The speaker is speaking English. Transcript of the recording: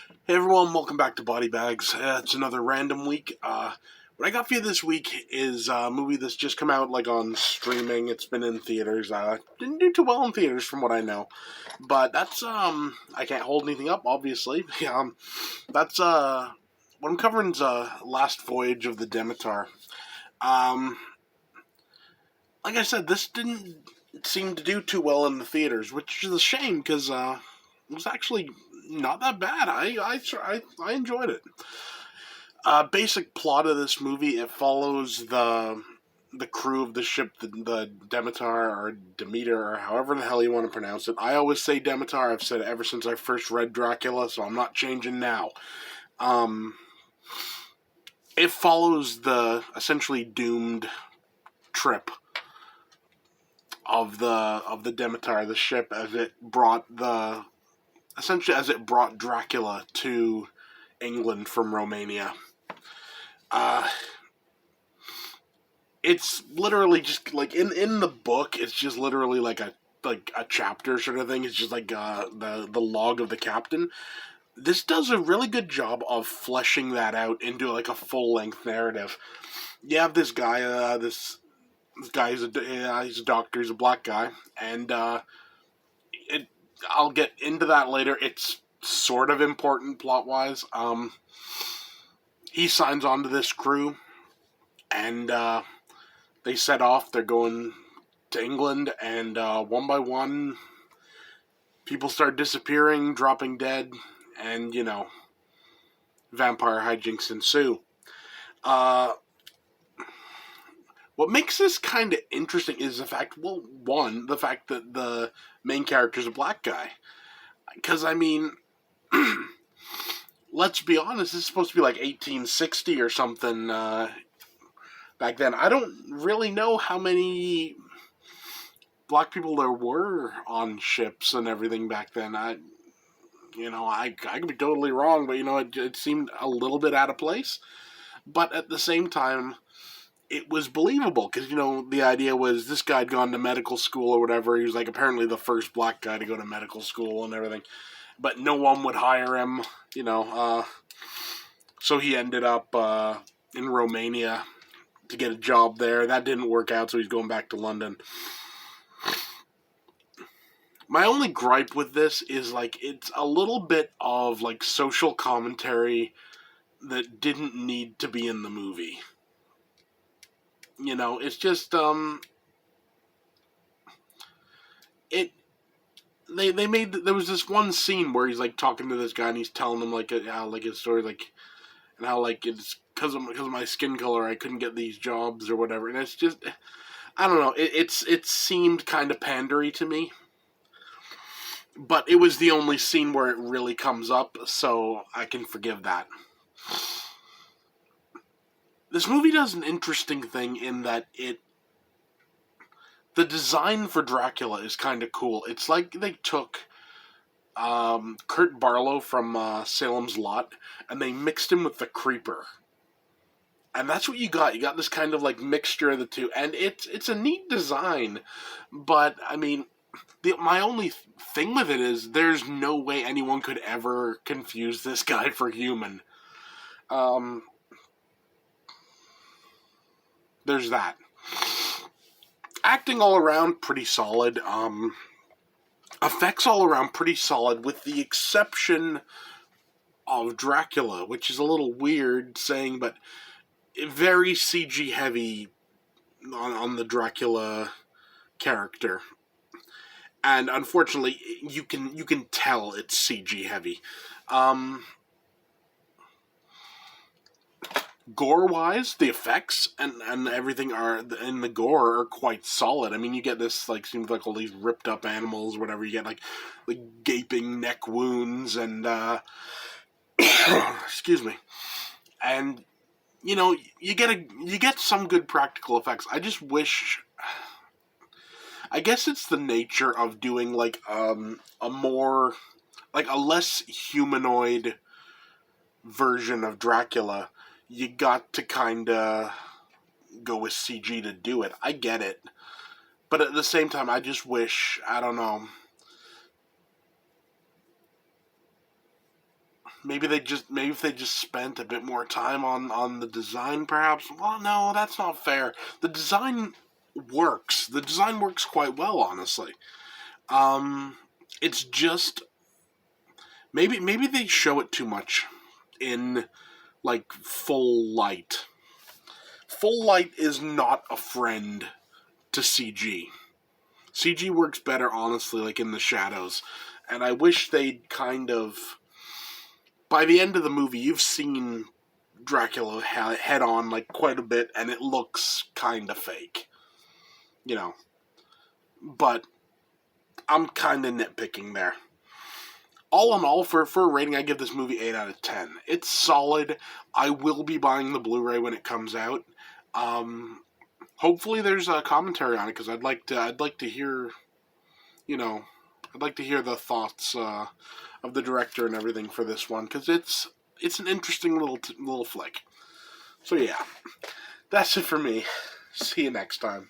Hey everyone, welcome back to Body Bags. It's another random week. What I got for you this week is a movie that's just come out on streaming. It's been in theaters. Didn't do too well in theaters from what I know, but that's I can't hold anything up, obviously. That's what I'm covering is last voyage of the Demeter. Um, like I said, this didn't seem to do too well in the theaters, which is a shame because it was actually not that bad. I enjoyed it. Basic plot of this movie: it follows the crew of the ship, the Demeter or Demeter, or however the hell you want to pronounce it. I always say Demeter. I've said it ever since I first read Dracula, so I'm not changing now. Um, it follows the essentially doomed trip of the Demeter, the ship, as it brought Dracula to England from Romania. Uh, it's literally just in the book. It's just literally like a chapter sort of thing. It's just the log of the captain. This does a really good job of fleshing that out into like a full length narrative. You have this guy. This guy he's a doctor. He's a black guy, and it. I'll get into that later. It's sort of important plot wise. He signs on to this crew, and they set off. They're going to England, and one by one, people start disappearing, dropping dead, and vampire hijinks ensue. Uh, what makes this kind of interesting is the fact that the main character is a black guy. Because I mean, let's be honest, this is supposed to be like 1860 or something. Back then, I don't really know how many black people there were on ships and everything back then. I could be totally wrong, but it seemed a little bit out of place. But at the same time, it was believable because the idea was this guy had gone to medical school or whatever. He was like apparently the first black guy to go to medical school and everything, but no one would hire him. So he ended up in Romania to get a job there. That didn't work out, so he's going back to London. My only gripe with this is it's a little bit of social commentary that didn't need to be in the movie. It's just it they made there was this one scene where he's talking to this guy and he's telling him how his story and how it's because of my skin color I couldn't get these jobs or whatever, and it's just I don't know, it seemed kind of pandery to me. But it was the only scene where it really comes up, so I can forgive that. This movie does an interesting thing in that the design for Dracula is kind of cool. It's like they took Kurt Barlow from Salem's Lot and they mixed him with the Creeper. And that's what you got. You got this kind of mixture of the two, and it's a neat design. But I mean, my only thing with it is there's no way anyone could ever confuse this guy for human. There's that. Acting all around pretty solid. Effects all around pretty solid, with the exception of Dracula, which is a little weird saying, but very CG heavy on the Dracula character. And unfortunately, you can tell it's CG heavy. Gore-wise, the effects and everything are in the gore are quite solid. I mean, you get this seems like all these ripped up animals, whatever. You get like gaping neck wounds and excuse me, and you get some good practical effects. I just wish. I guess it's the nature of doing a more a less humanoid version of Dracula. You got to kind of go with CG to do it. I get it. But at the same time, I just wish, I don't know, maybe if they just spent a bit more time on the design, perhaps. Well, no, that's not fair. The design works. The design works quite well, honestly. It's just maybe they show it too much in like full light. Full light is not a friend to CG. CG works better, honestly, like in the shadows. And I wish they'd kind of... By the end of the movie, you've seen Dracula head on like quite a bit, and it looks kind of fake. You know. But I'm kind of nitpicking there. All in all, for a rating, I give this movie 8 out of 10. It's solid. I will be buying the Blu-ray when it comes out. Hopefully there's a commentary on it, because I'd like to hear, I'd like to hear the thoughts of the director and everything for this one, because it's an interesting little flick. So yeah, that's it for me. See you next time.